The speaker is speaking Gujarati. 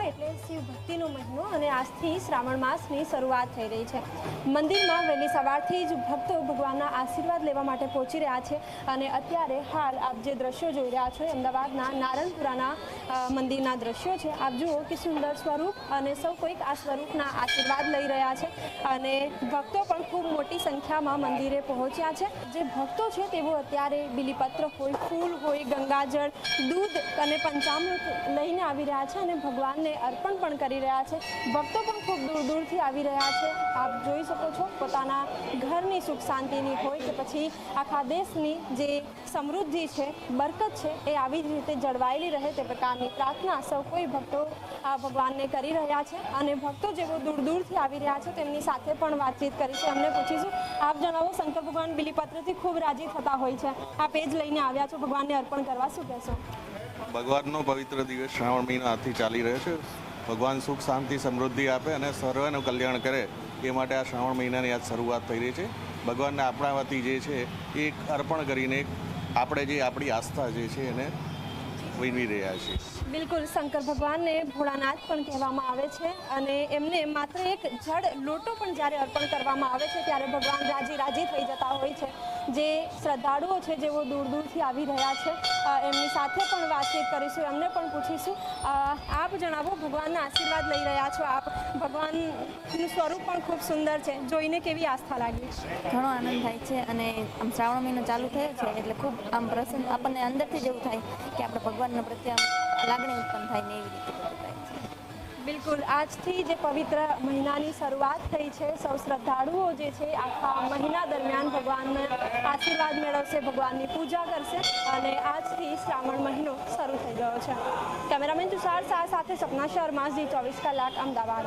એટલે શિવ ભક્તિનો મહિનો અને આજથી શ્રાવણ માસની શરૂઆત થઈ રહી છે। મંદિરમાં વહેલી સવારથી જ ભક્તો ભગવાનના આશીર્વાદ લેવા માટે પહોંચી રહ્યા છે અને અત્યારે હાલ આપ જે દ્રશ્યો જોઈ રહ્યા છો અમદાવાદના નારણપુરાના મંદિરના દ્રશ્યો છે। આપ જુઓ કે સુંદર સ્વરૂપ અને સૌ કોઈક આ સ્વરૂપના આશીર્વાદ લઈ રહ્યા છે અને ભક્તો પણ ખૂબ મોટી સંખ્યામાં મંદિરે પહોંચ્યા છે। જે ભક્તો છે તેઓ અત્યારે બીલીપત્ર હોય, ફૂલ હોય, ગંગાજળ, દૂધ અને પંચામૃત લઈને આવી રહ્યા છે અને ભગવાનને અર્પણ પણ કરી રહ્યા છે। ભક્તો પણ ખૂબ દૂર દૂરથી આવી રહ્યા છે। આપ જોઈ શકો છો પોતાના ઘરની સુખ શાંતિની હોય કે પછી આખા દેશની જે સમૃદ્ધિ છે, બરકત છે, એ આવી જ રીતે જળવાયેલી રહે તે પ્રકારની પ્રાર્થના સૌ કોઈ ભક્તો આ ભગવાનને કરી રહ્યા છે અને ભક્તો જેઓ દૂર દૂરથી આવી રહ્યા છે તેમની સાથે પણ વાતચીત કરીશું। અમને પૂછીશું, આપ જણાવો, શંકર ભગવાન બીલીપત્રથી ખૂબ રાજી થતા હોય છે, આપ એ જ લઈને આવ્યા છો ભગવાનને અર્પણ કરવા, શું કહેશો? ભગવાનનો પવિત્ર દિવસ શ્રાવણ મહિના આથી ચાલી રહ્યો છે। ભગવાન સુખ શાંતિ સમૃદ્ધિ આપે અને સર્વનું કલ્યાણ કરે એ માટે આ શ્રાવણ મહિનાની આજ શરૂઆત થઈ રહી છે। ભગવાનને આપણા વતી જે છે એ અર્પણ કરીને આપણે જે આપણી આસ્થા જે છે એને વિનવી રહ્યા છીએ। બિલકુલ, શંકર ભગવાનને ભોળાનાથ પણ કહેવામાં આવે છે અને એમને માત્ર એક જળ લોટો પણ જ્યારે અર્પણ કરવામાં આવે છે ત્યારે ભગવાન રાજી થઈ જતા હોય છે। જે શ્રદ્ધાળુઓ છે જેઓ દૂર દૂરથી આવી રહ્યા છે એમની સાથે પણ વાતચીત કરીશું, એમને પણ પૂછીશું। આપ જણાવો, ભગવાનના આશીર્વાદ લઈ રહ્યા છો આપ, ભગવાનનું સ્વરૂપ પણ ખૂબ સુંદર છે, જોઈને કેવી આસ્થા લાગી? ઘણો આનંદ થાય છે અને આમ શ્રાવણ મહિનો ચાલુ થયો છે એટલે ખૂબ આમ પ્રસન્ન, આપણને અંદરથી જ એવું થાય કે આપણે ભગવાનના પ્રત્યે આમ લાગણી ઉત્પન્ન થાય ને એવી રીતે બધું થાય છે। બિલકુલ, આજથી જે પવિત્ર મહિનાની શરૂઆત થઈ છે, સૌ શ્રદ્ધાળુઓ જે છે આખા મહિના દરમિયાન ભગવાનને આશીર્વાદ મેળવશે, ભગવાનની પૂજા કરશે અને આજથી શ્રાવણ મહિનો શરૂ થઈ ગયો છે। કેમેરામેન તુષાર શાહ સાથે સપના શર્મા, ઝી 24 કલાક, અમદાવાદ।